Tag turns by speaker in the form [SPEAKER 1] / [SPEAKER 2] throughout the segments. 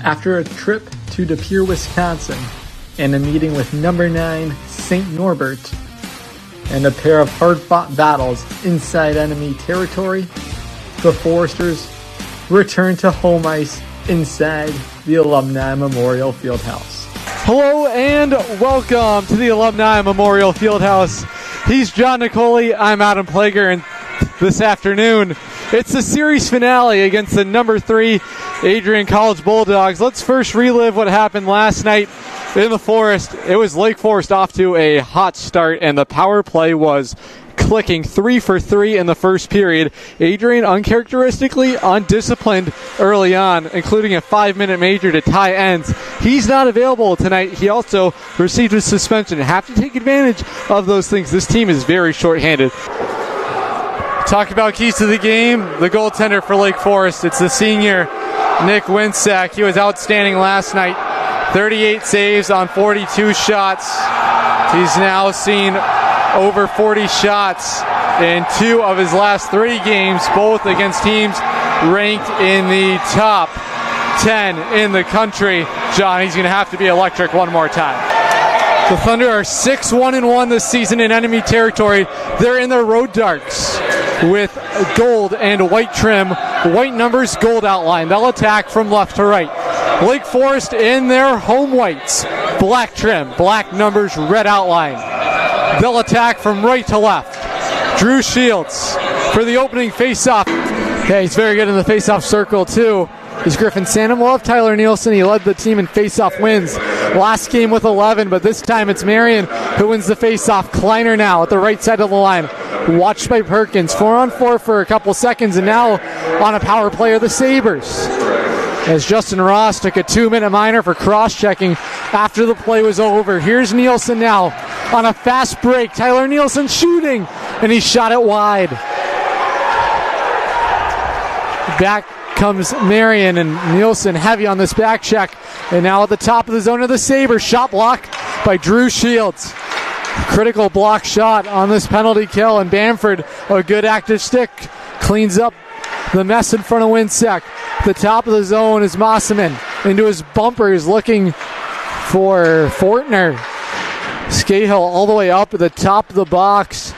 [SPEAKER 1] After a trip to De Pere, Wisconsin, and a meeting with number 9 St. Norbert, and a pair of hard-fought battles inside enemy territory, the Foresters return to home ice inside the Alumni Memorial Fieldhouse.
[SPEAKER 2] Hello and welcome to the Alumni Memorial Fieldhouse. He's John Nicoli, I'm Adam Plager, and this afternoon it's the series finale against the number 3 Adrian College Bulldogs. Let's first relive what happened last night in the Forest. It was Lake Forest off to a hot start, and the power play was clicking 3 for 3 in the first period. Adrian uncharacteristically undisciplined early on, including a 5-minute major to tie ends. He's not available tonight. He also received a suspension. Have to take advantage of those things. This team is very shorthanded. Talk about keys to the game. The goaltender for Lake Forest, it's the senior Nick Winsack. He was outstanding last night. 38 saves on 42 shots. He's now seen over 40 shots in 2 of his last 3 games, both against teams ranked in the top 10 in the country. John, he's going to have to be electric one more time. The Thunder are 6-1-1 this season in enemy territory. They're in their road darks with gold and white trim, white numbers, gold outline. They'll attack from left to right. Lake Forest in their home whites, black trim, black numbers, red outline. They'll attack from right to left. Drew Shields for the opening faceoff. Okay, he's very good in the faceoff circle too. Is Griffin Sanum. We'll have Tyler Nielsen. He led the team in faceoff wins last game with 11, but this time it's Marion who wins the faceoff. Kleiner now at the right side of the line. Watched by Perkins. 4-on-4 for a couple seconds, and now on a power play are the Sabres, as Justin Ross took a 2-minute minor for cross-checking after the play was over. Here's Nielsen now on a fast break. Tyler Nielsen shooting, and he shot it wide. Back comes Marion, and Nielsen heavy on this back check. And now at the top of the zone of the Sabres. Shot blocked by Drew Shields. Critical block shot on this penalty kill, and Bamford, a good active stick, cleans up the mess in front of Winsack. The top of the zone is Mossaman. Into his bumper, he's looking for Fortner. Scahill all the way up at the top of the box.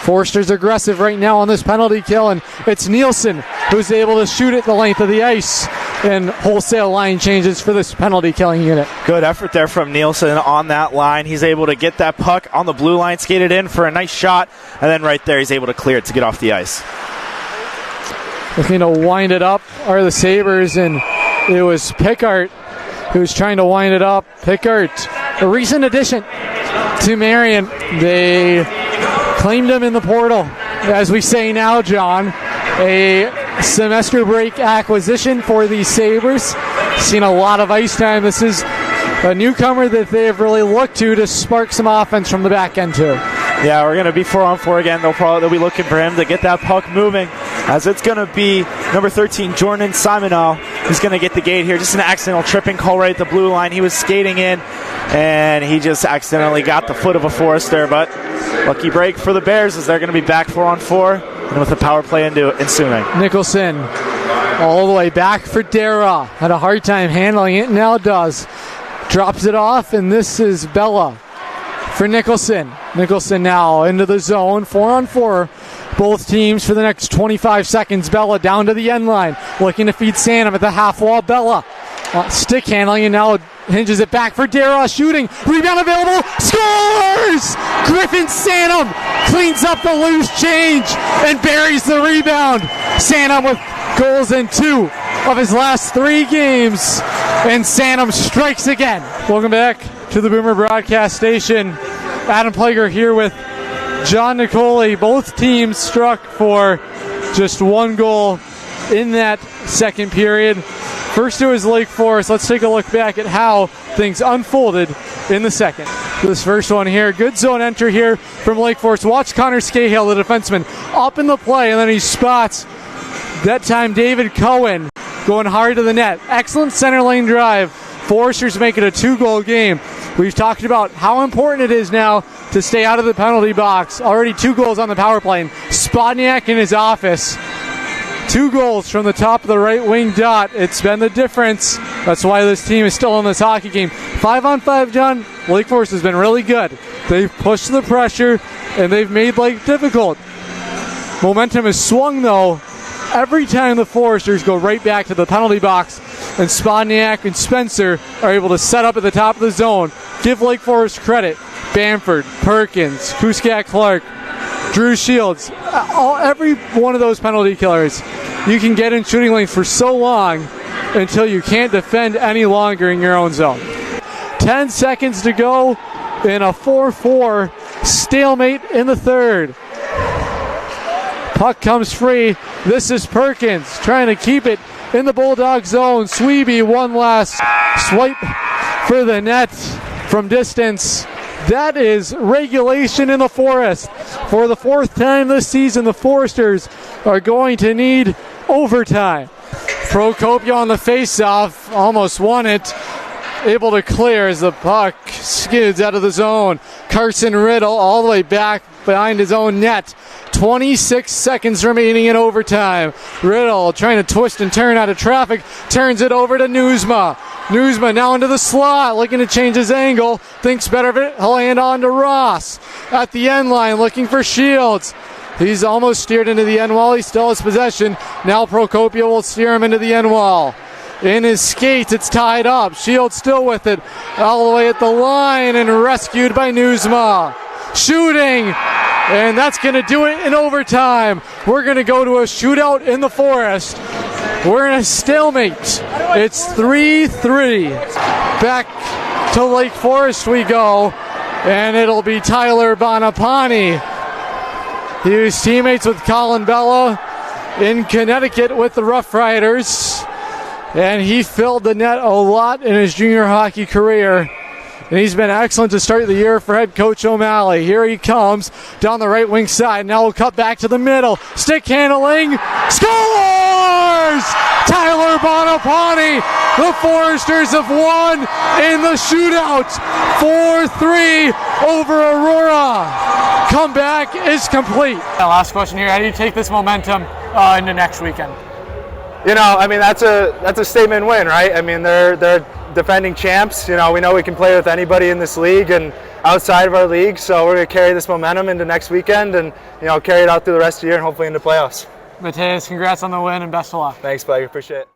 [SPEAKER 2] Forster's aggressive right now on this penalty kill, and it's Nielsen who's able to shoot it the length of the ice, and wholesale line changes for this penalty killing unit.
[SPEAKER 3] Good effort there from Nielsen on that line. He's able to get that puck on the blue line, skate it in for a nice shot, and then right there he's able to clear it to get off the ice.
[SPEAKER 2] Looking to wind it up are the Sabres, and it was Pickart who's trying to wind it up. Pickart, a recent addition to Marion. They claimed him in the portal, as we say now, John. A semester break acquisition for the Sabres. Seen a lot of ice time. This is a newcomer that they have really looked to spark some offense from the back end too.
[SPEAKER 3] Yeah, we're going to be 4-on-4 again. They'll be looking for him to get that puck moving, as it's going to be number 13, Jordan Simonal, who's going to get the gate here. Just an accidental tripping call right at the blue line. He was skating in, and he just accidentally got the foot of a Forester, but lucky break for the Bears as they're going to be back 4-on-4 and with the power play ensuing.
[SPEAKER 2] Nicholson all the way back for Dara. Had a hard time handling it, now does. Drops it off, and this is Bella for Nicholson. Nicholson now into the zone, 4-on-4. Both teams for the next 25 seconds. Bella down to the end line, looking to feed Sanum at the half wall. Bella stick handling, and now hinges it back for Dara. Shooting, rebound available, scores! Griffin Sanum cleans up the loose change and buries the rebound. Sanum with goals in 2 of his last 3 games, and Sanum strikes again. Welcome back to the Boomer Broadcast Station. Adam Plager here with John Nicoli. Both teams struck for just 1 goal in that second period. First it was Lake Forest. Let's take a look back at how things unfolded in the second. This first one here, good zone entry here from Lake Forest. Watch Connor Scahill, the defenseman, up in the play, and then he spots, that time, David Cohen going hard to the net. Excellent center lane drive. Foresters make it a 2-goal game. We've talked about how important it is now to stay out of the penalty box. Already 2 goals on the power play. And Spodniak in his office 2 goals from the top of the right wing dot. It's been the difference. That's why this team is still in this hockey game. 5-on-5, John. Lake Forest has been really good. They've pushed the pressure, and they've made Lake difficult. Momentum has swung, though, every time the Foresters go right back to the penalty box, and Spodniak and Spencer are able to set up at the top of the zone. Give Lake Forest credit. Bamford, Perkins, Kuskat Clark, Drew Shields, every one of those penalty killers. You can get in shooting lanes for so long until you can't defend any longer in your own zone. 10 seconds to go in a 4-4 stalemate in the third. Puck comes free. This is Perkins trying to keep it in the Bulldog zone. Sweeby, one last swipe for the net from distance. That is regulation in the Forest. For the 4th time this season, the Foresters are going to need overtime. Procopio on the face-off, almost won it. Able to clear as the puck skids out of the zone. Carson Riddle all the way back behind his own net. 26 seconds remaining in overtime. Riddle trying to twist and turn out of traffic. Turns it over to Newsma. Newsma now into the slot, looking to change his angle. Thinks better of it. He'll hand on to Ross. At the end line, looking for Shields. He's almost steered into the end wall. He still has possession. Now Procopio will steer him into the end wall. In his skates, it's tied up. Shields still with it. All the way at the line and rescued by Newsma. Shooting, and that's going to do it in overtime. We're going to go to a shootout in the Forest. We're in a stalemate. It's 3-3. Back to Lake Forest we go, and it'll be Tyler Bonapani. He was teammates with Colin Bella in Connecticut with the Rough Riders, and he filled the net a lot in his junior hockey career. And he's been excellent to start the year for head coach O'Malley. Here he comes down the right wing side. Now we'll cut back to the middle. Stick handling. Scores! Tyler Bonapani. The Foresters have won in the shootout. 4-3 over Aurora. Comeback is complete.
[SPEAKER 1] Last question here. How do you take this momentum into next weekend?
[SPEAKER 4] You know, I mean, that's a statement win, right? I mean, they're defending champs. You know, we know we can play with anybody in this league and outside of our league, so we're going to carry this momentum into next weekend and, you know, carry it out through the rest of the year and hopefully into playoffs.
[SPEAKER 1] Mateus, congrats on the win and best of luck.
[SPEAKER 4] Thanks, Plager. Appreciate it.